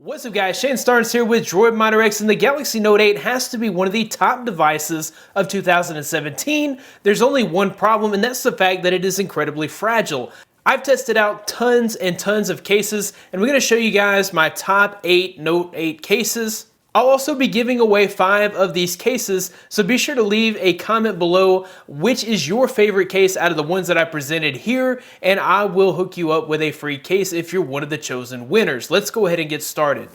What's up guys, Shane Starnes here with Droid Miner X, and the Galaxy Note 8 has to be one of the top devices of 2017. There's only one problem, and that's the fact that it is incredibly fragile. I've tested out tons and tons of cases, and we're going to show you guys my top 8 Note 8 cases. I'll also be giving away 5 of these cases, so be sure to leave a comment below which is your favorite case out of the ones that I presented here, and I will hook you up with a free case if you're one of the chosen winners. Let's go ahead and get started.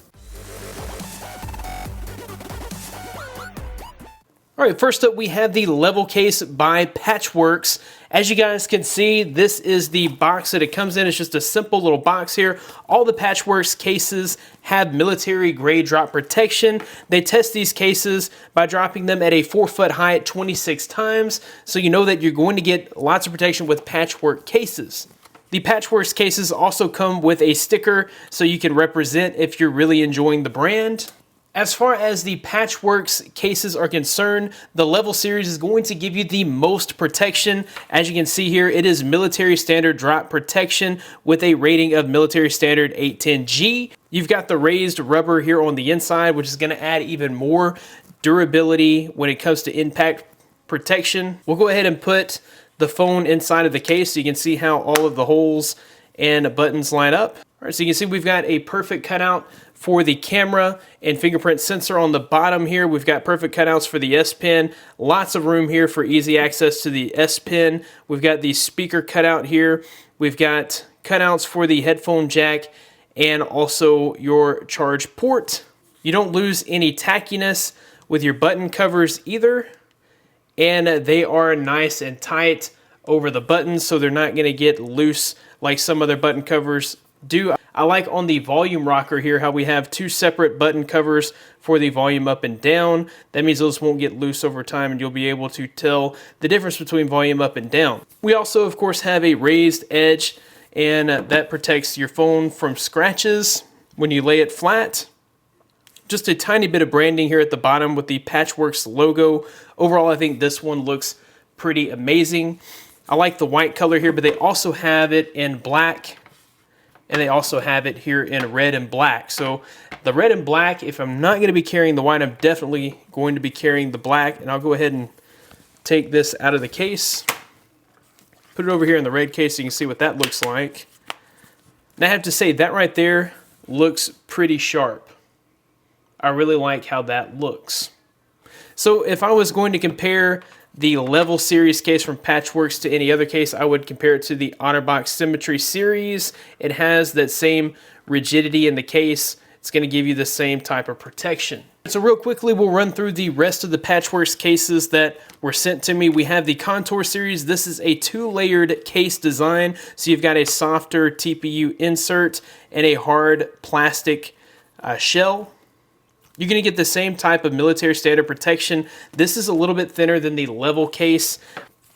Alright, first up we have the Level Case by Patchworks. As you guys can see, this is the box that it comes in. It's just a simple little box here. All the Patchworks cases have military grade drop protection. They test these cases by dropping them at a 4-foot height 26 times, so you know that you're going to get lots of protection with Patchwork cases. The Patchworks cases also come with a sticker so you can represent if you're really enjoying the brand. As far as the Patchworks cases are concerned, the Level series is going to give you the most protection. As you can see here, it is military standard drop protection with a rating of military standard 810G. You've got the raised rubber here on the inside, which is going to add even more durability when it comes to impact protection. We'll go ahead and put the phone inside of the case so you can see how all of the holes and buttons line up. All right, so you can see we've got a perfect cutout for the camera and fingerprint sensor on the bottom here. We've got perfect cutouts for the S Pen. Lots of room here for easy access to the S Pen. We've got the speaker cutout here. We've got cutouts for the headphone jack and also your charge port. You don't lose any tackiness with your button covers either. And they are nice and tight over the buttons, so they're not going to get loose like some other button covers do. I like on the volume rocker here how we have 2 separate button covers for the volume up and down. That means those won't get loose over time and you'll be able to tell the difference between volume up and down. We also of course have a raised edge, and that protects your phone from scratches when you lay it flat. Just a tiny bit of branding here at the bottom with the Patchworks logo. Overall, I think this one looks pretty amazing. I like the white color here, but they also have it in black, and they also have it here in red and black. So the red and black, if I'm not going to be carrying the white, I'm definitely going to be carrying the black. And I'll go ahead and take this out of the case. Put it over here in the red case so you can see what that looks like. And I have to say, that right there looks pretty sharp. I really like how that looks. So if I was going to compare the Level series case from Patchworks to any other case, I would compare it to the OtterBox Symmetry series. It has that same rigidity in the case. It's going to give you the same type of protection. So real quickly, we'll run through the rest of the Patchworks cases that were sent to me. We have the Contour series. This is a 2-layered case design. So you've got a softer TPU insert and a hard plastic shell. You're going to get the same type of military standard protection. This is a little bit thinner than the Level case.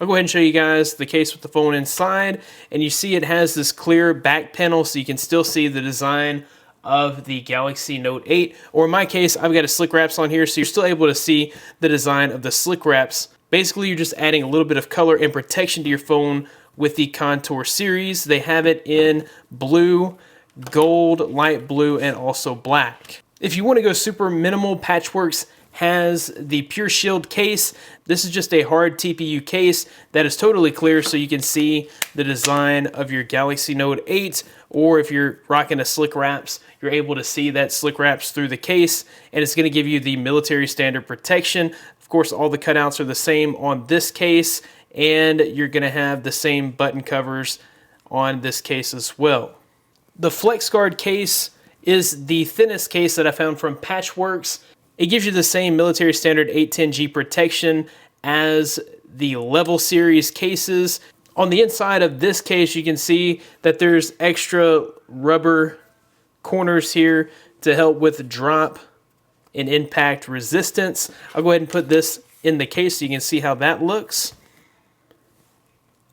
I'll go ahead and show you guys the case with the phone inside. And you see it has this clear back panel so you can still see the design of the Galaxy Note 8. Or in my case, I've got a slick wraps on here so you're still able to see the design of the slick wraps. Basically, you're just adding a little bit of color and protection to your phone with the Contour series. They have it in blue, gold, light blue, and also black. If you want to go super minimal, Patchworks has the Pure Shield case. This is just a hard TPU case that is totally clear so you can see the design of your Galaxy Note 8, or if you're rocking a slick wraps, you're able to see that slick wraps through the case, and it's going to give you the military standard protection. Of course, all the cutouts are the same on this case, and you're going to have the same button covers on this case as well. The FlexGuard case is the thinnest case that I found from Patchworks. It gives you the same military standard 810G protection as the Level series cases. On the inside of this case, you can see that there's extra rubber corners here to help with drop and impact resistance. I'll go ahead and put this in the case so you can see how that looks.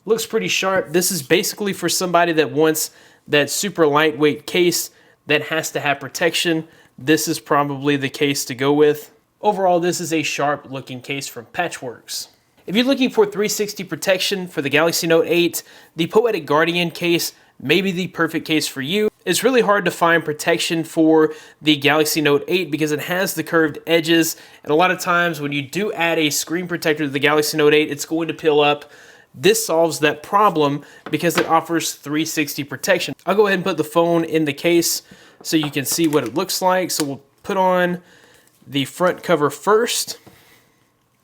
Looks pretty sharp. This is basically for somebody that wants that super lightweight case that has to have protection. This is probably the case to go with. Overall, this is a sharp looking case from Patchworks. If you're looking for 360 protection for the Galaxy Note 8, the Poetic Guardian case may be the perfect case for you. It's really hard to find protection for the Galaxy Note 8 because it has the curved edges, and a lot of times when you do add a screen protector to the Galaxy Note 8, it's going to peel up. This solves that problem because it offers 360 protection. I'll go ahead and put the phone in the case so you can see what it looks like. So we'll put on the front cover first,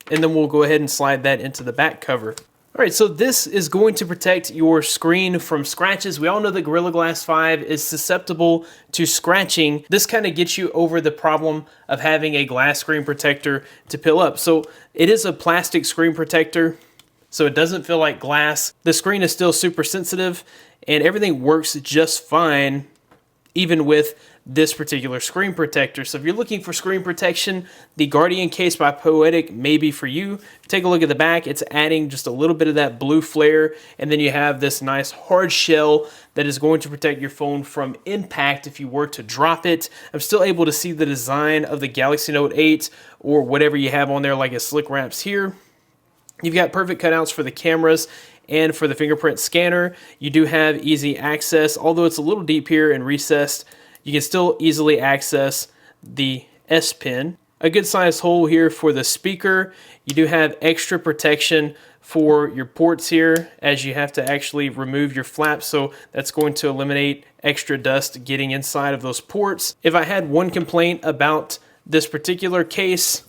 and then we'll go ahead and slide that into the back cover. All right, so this is going to protect your screen from scratches. We all know that Gorilla Glass 5 is susceptible to scratching. This kind of gets you over the problem of having a glass screen protector to peel up. So it is a plastic screen protector, so it doesn't feel like glass. The screen is still super sensitive, and everything works just fine, even with this particular screen protector. So if you're looking for screen protection, the Guardian case by Poetic may be for you. Take a look at the back. It's adding just a little bit of that blue flare, and then you have this nice hard shell that is going to protect your phone from impact if you were to drop it. I'm still able to see the design of the Galaxy Note 8 or whatever you have on there, like a slick wraps here. You've got perfect cutouts for the cameras and for the fingerprint scanner. You do have easy access, although it's a little deep here and recessed. You can still easily access the S Pen. A good sized hole here for the speaker. You do have extra protection for your ports here, as you have to actually remove your flaps, so that's going to eliminate extra dust getting inside of those ports. If I had one complaint about this particular case,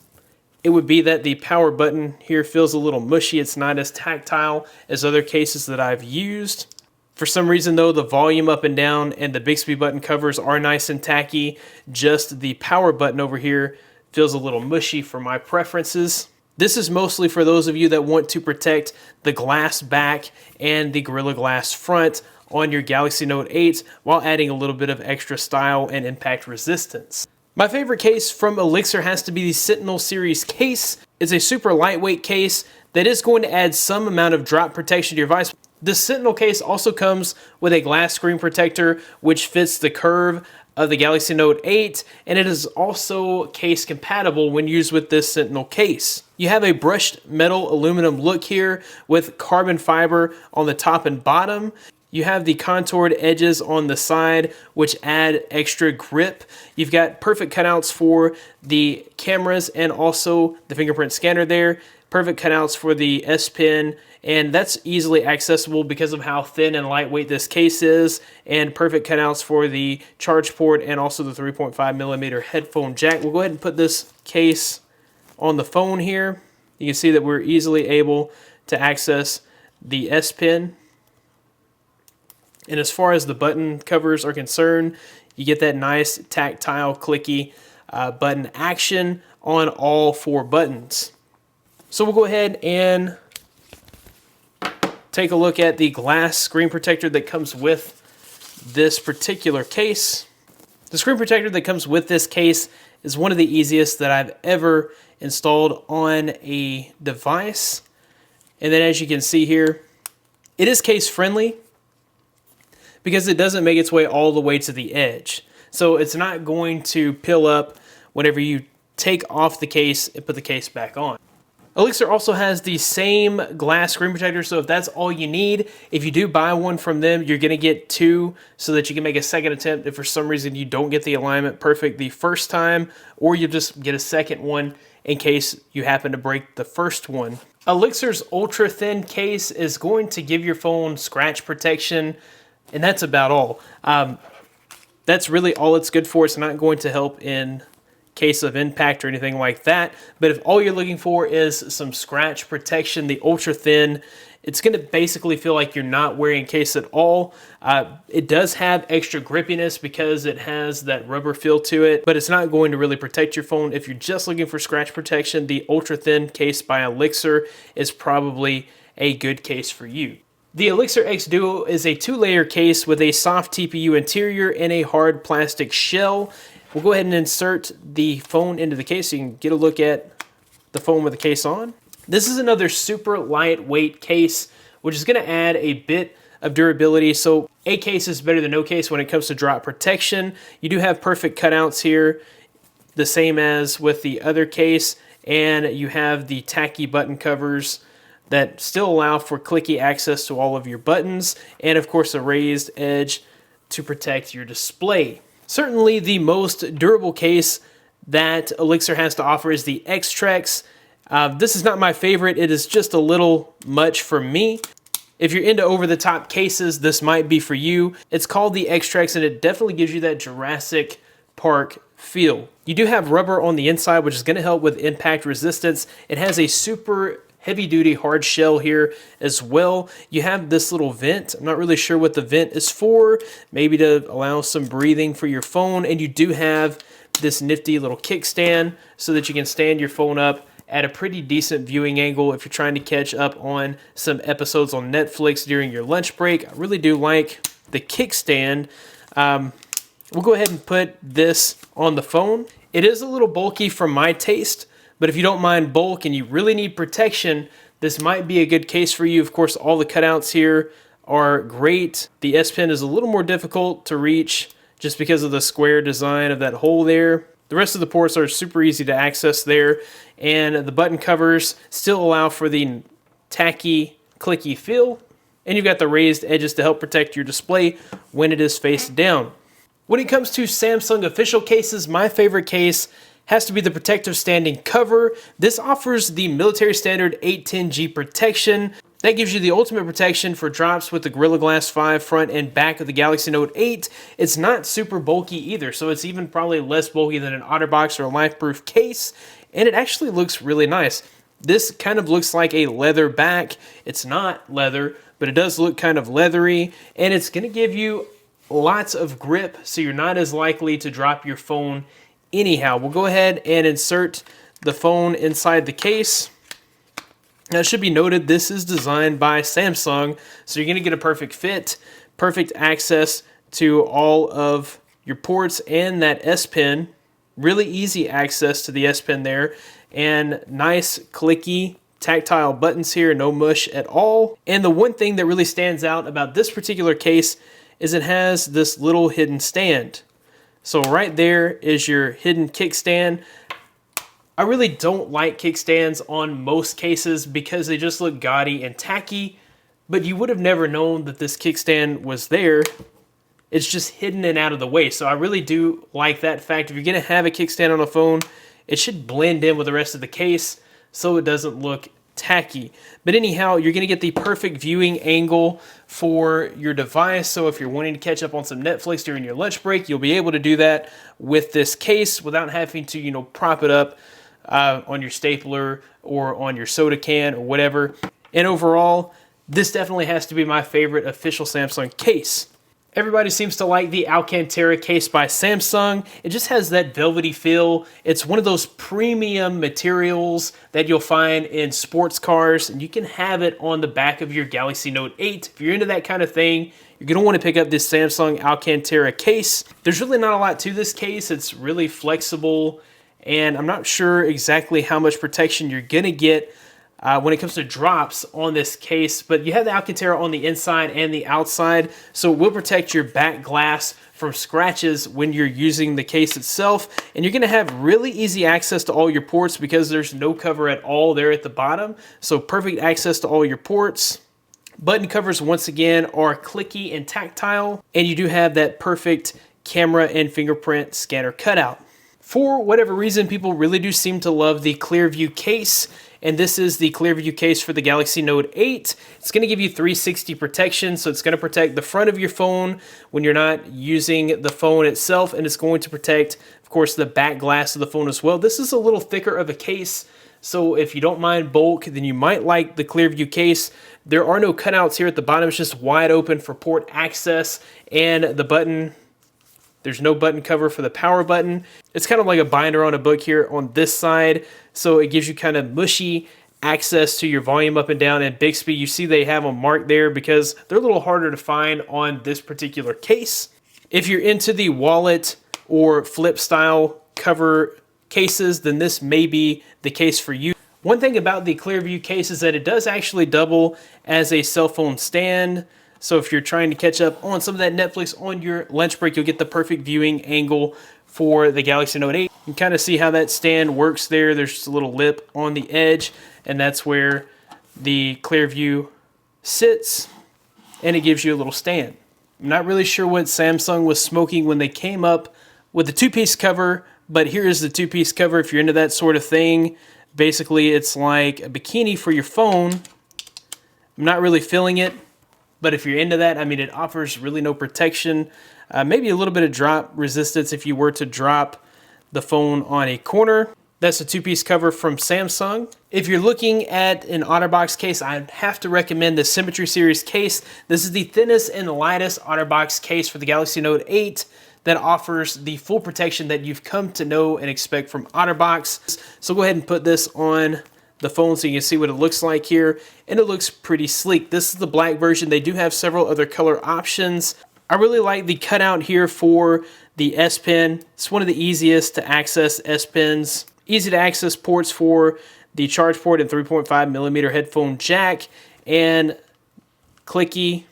it would be that the power button here feels a little mushy. It's not as tactile as other cases that I've used. For some reason though, the volume up and down and the Bixby button covers are nice and tacky. Just the power button over here feels a little mushy for my preferences. This is mostly for those of you that want to protect the glass back and the Gorilla Glass front on your Galaxy Note 8 while adding a little bit of extra style and impact resistance. My favorite case from Elixir has to be the Sentinel series case. It's a super lightweight case that is going to add some amount of drop protection to your device. The Sentinel case also comes with a glass screen protector which fits the curve of the Galaxy Note 8, and it is also case compatible when used with this Sentinel case. You have a brushed metal aluminum look here with carbon fiber on the top and bottom. You have the contoured edges on the side which add extra grip. You've got perfect cutouts for the cameras and also the fingerprint scanner there. Perfect cutouts for the S Pen, and that's easily accessible because of how thin and lightweight this case is, and perfect cutouts for the charge port and also the 3.5mm headphone jack. We'll go ahead and put this case on the phone here. You can see that we're easily able to access the S Pen. And as far as the button covers are concerned, you get that nice tactile clicky button action on all 4 buttons. So we'll go ahead and take a look at the glass screen protector that comes with this particular case. The screen protector that comes with this case is one of the easiest that I've ever installed on a device. And then as you can see here, it is case friendly because it doesn't make its way all the way to the edge. So it's not going to peel up whenever you take off the case and put the case back on. Elixir also has the same glass screen protector, so if that's all you need, if you do buy one from them, you're going to get 2 so that you can make a second attempt if for some reason you don't get the alignment perfect the first time, or you just get a second one in case you happen to break the first one. Elixir's ultra thin case is going to give your phone scratch protection, and that's about all. That's really all it's good for. It's not going to help in case of impact or anything like that. But if all you're looking for is some scratch protection, the ultra thin, it's going to basically feel like you're not wearing a case at all. It does have extra grippiness because it has that rubber feel to it, but it's not going to really protect your phone. If you're just looking for scratch protection, the ultra thin case by Elixir is probably a good case for you. The Elixir X Duo is a 2-layer case with a soft TPU interior and a hard plastic shell. We'll go ahead and insert the phone into the case so you can get a look at the phone with the case on. This is another super lightweight case, which is going to add a bit of durability. So a case is better than no case when it comes to drop protection. You do have perfect cutouts here, the same as with the other case, and you have the tacky button covers that still allow for clicky access to all of your buttons, and of course a raised edge to protect your display. Certainly the most durable case that Elixir has to offer is the Extracts. This is not my favorite. It is just a little much for me. If you're into over-the-top cases, this might be for you. It's called the Extracts, and it definitely gives you that Jurassic Park feel. You do have rubber on the inside, which is going to help with impact resistance. It has a super heavy-duty hard shell here as well. You have this little vent. I'm not really sure what the vent is for. Maybe to allow some breathing for your phone. And you do have this nifty little kickstand so that you can stand your phone up at a pretty decent viewing angle if you're trying to catch up on some episodes on Netflix during your lunch break. I really do like the kickstand. We'll go ahead and put this on the phone. It is a little bulky for my taste, but if you don't mind bulk and you really need protection, this might be a good case for you. Of course, all the cutouts here are great. The S Pen is a little more difficult to reach just because of the square design of that hole there. The rest of the ports are super easy to access there, and the button covers still allow for the tacky, clicky feel, and you've got the raised edges to help protect your display when it is face down. When it comes to Samsung official cases, my favorite case has to be the protective standing cover. This offers the military standard 810G protection. That gives you the ultimate protection for drops with the Gorilla Glass 5 front and back of the Galaxy Note 8. It's not super bulky either, so it's even probably less bulky than an OtterBox or a LifeProof case, and it actually looks really nice. This kind of looks like a leather back. It's not leather, but it does look kind of leathery, and it's going to give you lots of grip, so you're not as likely to drop your phone anyhow. We'll go ahead and insert the phone inside the case. Now, it should be noted, this is designed by Samsung, so you're going to get a perfect fit, perfect access to all of your ports and that S Pen. Really easy access to the S Pen there, and nice clicky tactile buttons here, no mush at all. And the one thing that really stands out about this particular case is it has this little hidden stand. So right there is your hidden kickstand. I really don't like kickstands on most cases because they just look gaudy and tacky, but you would have never known that this kickstand was there. It's just hidden and out of the way. So I really do like that fact. If you're going to have a kickstand on a phone, it should blend in with the rest of the case so it doesn't look tacky. But anyhow, you're going to get the perfect viewing angle for your device. So if you're wanting to catch up on some Netflix during your lunch break, you'll be able to do that with this case without having to, prop it up on your stapler or on your soda can or whatever. And overall, this definitely has to be my favorite official Samsung case. Everybody seems to like the Alcantara case by Samsung. It just has that velvety feel. It's one of those premium materials that you'll find in sports cars, and you can have it on the back of your Galaxy Note 8. If you're into that kind of thing, you're going to want to pick up this Samsung Alcantara case. There's really not a lot to this case. It's really flexible, and I'm not sure exactly how much protection you're going to get when it comes to drops on this case, but you have the Alcantara on the inside and the outside, so it will protect your back glass from scratches when you're using the case itself, and you're going to have really easy access to all your ports because there's no cover at all there at the bottom, so perfect access to all your ports. Button covers, once again, are clicky and tactile, and you do have that perfect camera and fingerprint scanner cutout. For whatever reason, people really do seem to love the Clearview case, and this is the Clearview case for the Galaxy Note 8. It's going to give you 360 protection, so it's going to protect the front of your phone when you're not using the phone itself, and it's going to protect, of course, the back glass of the phone as well. This is a little thicker of a case, so if you don't mind bulk, then you might like the Clearview case. There are no cutouts here at the bottom. It's just wide open for port access, and the button, there's no button cover for the power button. It's kind of like a binder on a book here on this side, so it gives you kind of mushy access to your volume up and down and Bixby. You see they have them marked there because they're a little harder to find on this particular case. If you're into the wallet or flip style cover cases, then this may be the case for you. One thing about the Clearview case is that it does actually double as a cell phone stand. So if you're trying to catch up on some of that Netflix on your lunch break, you'll get the perfect viewing angle for the Galaxy Note 8. You can kind of see how that stand works there. There's just a little lip on the edge, and that's where the Clearview sits, and it gives you a little stand. I'm not really sure what Samsung was smoking when they came up with the two-piece cover, but here's the two-piece cover if you're into that sort of thing. Basically, it's like a bikini for your phone. I'm not really feeling it, but if you're into that, I mean, it offers really no protection. Maybe a little bit of drop resistance if you were to drop the phone on a corner. That's a two-piece cover from Samsung. If you're looking at an OtterBox case, I'd have to recommend the Symmetry series case. This is the thinnest and lightest OtterBox case for the Galaxy Note 8 that offers the full protection that you've come to know and expect from OtterBox. So go ahead and put this on the phone so you can see what it looks like here, and it looks pretty sleek. This is the black version. They do have several other color options. I really like the cutout here for the S Pen. It's one of the easiest to access S Pens. Easy to access ports for the charge port and 3.5mm headphone jack, and clicky,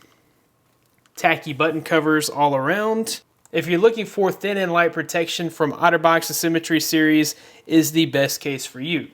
tacky button covers all around. If you're looking for thin and light protection from OtterBox, the Symmetry series is the best case for you.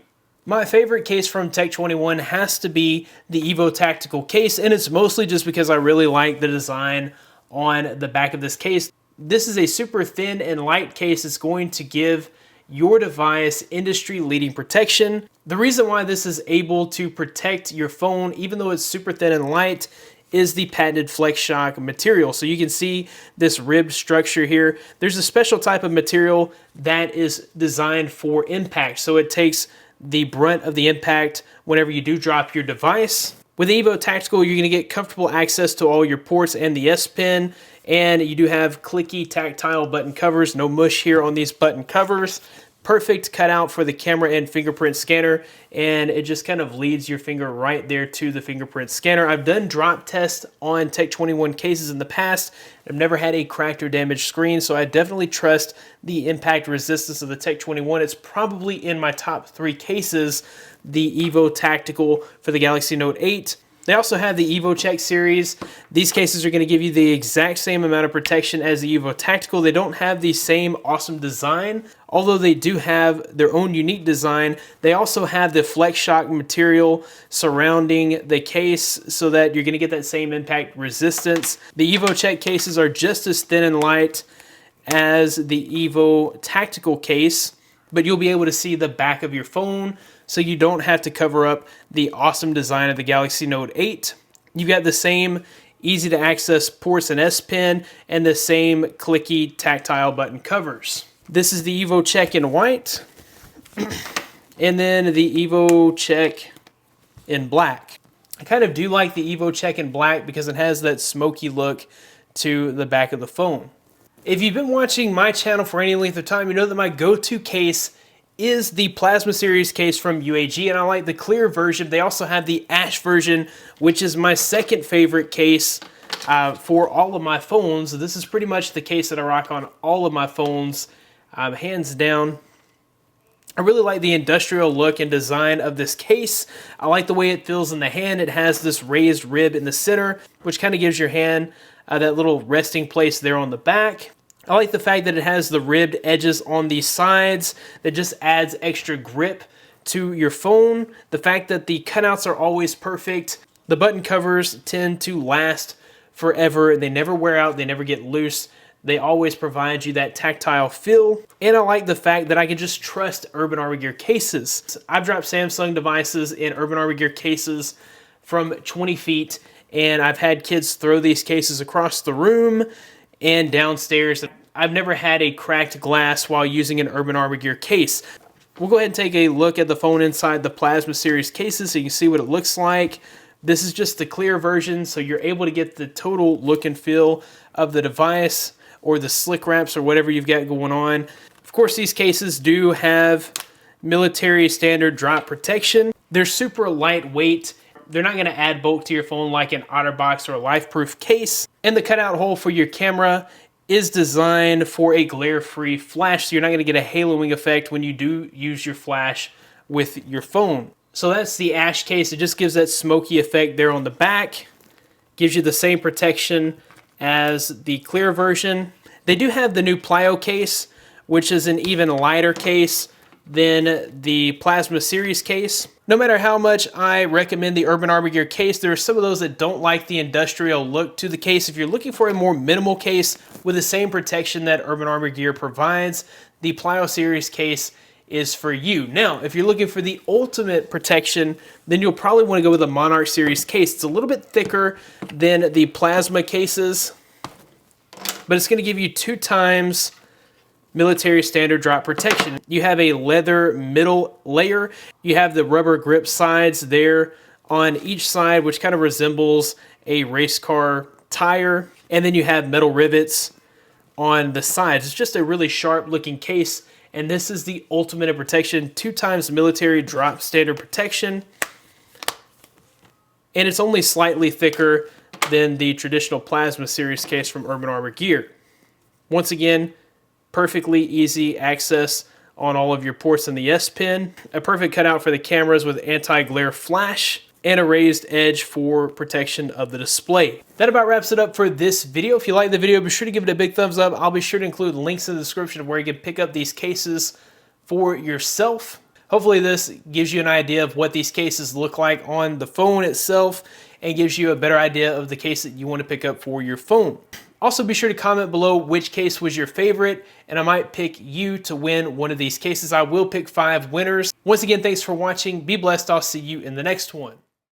My favorite case from Tech21 has to be the Evo Tactical case, and it's mostly just because I really like the design on the back of this case. This is a super thin and light case. It's going to give your device industry-leading protection. The reason why this is able to protect your phone, even though it's super thin and light, is the patented FlexShock material. So you can see this ribbed structure here. There's a special type of material that is designed for impact. So it takes the brunt of the impact whenever you do drop your device. With the Evo Tactical, you're going to get comfortable access to all your ports and the S Pen, and you do have clicky tactile button covers. No mush here on these button covers. Perfect cutout for the camera and fingerprint scanner, and it just kind of leads your finger right there to the fingerprint scanner. I've done drop tests on Tech21 cases in the past. I've never had a cracked or damaged screen, so I definitely trust the impact resistance of the Tech21. It's probably in my top 3 cases, the Evo Tactical for the Galaxy Note 8. They also have the Evo Check series. These cases are going to give you the exact same amount of protection as the Evo Tactical. They don't have the same awesome design, although they do have their own unique design. They also have the FlexShock material surrounding the case so that you're going to get that same impact resistance. The Evo Check cases are just as thin and light as the Evo Tactical case, but you'll be able to see the back of your phone, so you don't have to cover up the awesome design of the Galaxy Note 8. You've got the same easy to access ports and S Pen and the same clicky tactile button covers. This is the Evo Check in white, and then the Evo Check in black. I kind of do like the Evo Check in black because it has that smoky look to the back of the phone. If you've been watching my channel for any length of time, you know that my go-to case is the Plasma Series case from UAG, and I like the clear version. They also have the ash version, which is my second favorite case for all of my phones. This is pretty much the case that I rock on all of my phones, hands down. I really like the industrial look and design of this case. I like the way it feels in the hand. It has this raised rib in the center, which kind of gives your hand that little resting place there on the back. I like the fact that it has the ribbed edges on the sides that just adds extra grip to your phone. The fact that the cutouts are always perfect. The button covers tend to last forever. They never wear out. They never get loose. They always provide you that tactile feel. And I like the fact that I can just trust Urban Armor Gear cases. I've dropped Samsung devices in Urban Armor Gear cases from 20 feet, and I've had kids throw these cases across the room and downstairs. I've never had a cracked glass while using an Urban Armor Gear case. We'll go ahead and take a look at the phone inside the Plasma Series cases so you can see what it looks like. This is just the clear version, so you're able to get the total look and feel of the device, or the slick wraps, or whatever you've got going on. Of course, these cases do have military standard drop protection. They're super lightweight. They're not going to add bulk to your phone like an OtterBox or a LifeProof case. And the cutout hole for your camera is designed for a glare-free flash, so you're not going to get a haloing effect when you do use your flash with your phone. So that's the ash case. It just gives that smoky effect there on the back. Gives you the same protection as the clear version. They do have the new Plyo case, which is an even lighter case, than the Plasma Series case. No matter how much I recommend the Urban Armor Gear case, there are some of those that don't like the industrial look to the case. If you're looking for a more minimal case with the same protection that Urban Armor Gear provides, the Plyo Series case is for you. Now, if you're looking for the ultimate protection, then you'll probably want to go with the Monarch Series case. It's a little bit thicker than the Plasma cases, but it's going to give you 2 times military standard drop protection. You have a leather middle layer. You have the rubber grip sides there on each side, which kind of resembles a race car tire. And then you have metal rivets on the sides. It's just a really sharp looking case. And this is the ultimate in protection, 2 times military drop standard protection. And it's only slightly thicker than the traditional Plasma Series case from Urban Armor Gear. Once again, perfectly easy access on all of your ports in the S Pen, a perfect cutout for the cameras with anti-glare flash, and a raised edge for protection of the display. That about wraps it up for this video. If you like the video, be sure to give it a big thumbs up. I'll be sure to include links in the description of where you can pick up these cases for yourself. Hopefully this gives you an idea of what these cases look like on the phone itself and gives you a better idea of the case that you want to pick up for your phone. Also, be sure to comment below which case was your favorite, and I might pick you to win one of these cases. I will pick 5 winners. Once again, thanks for watching. Be blessed. I'll see you in the next one.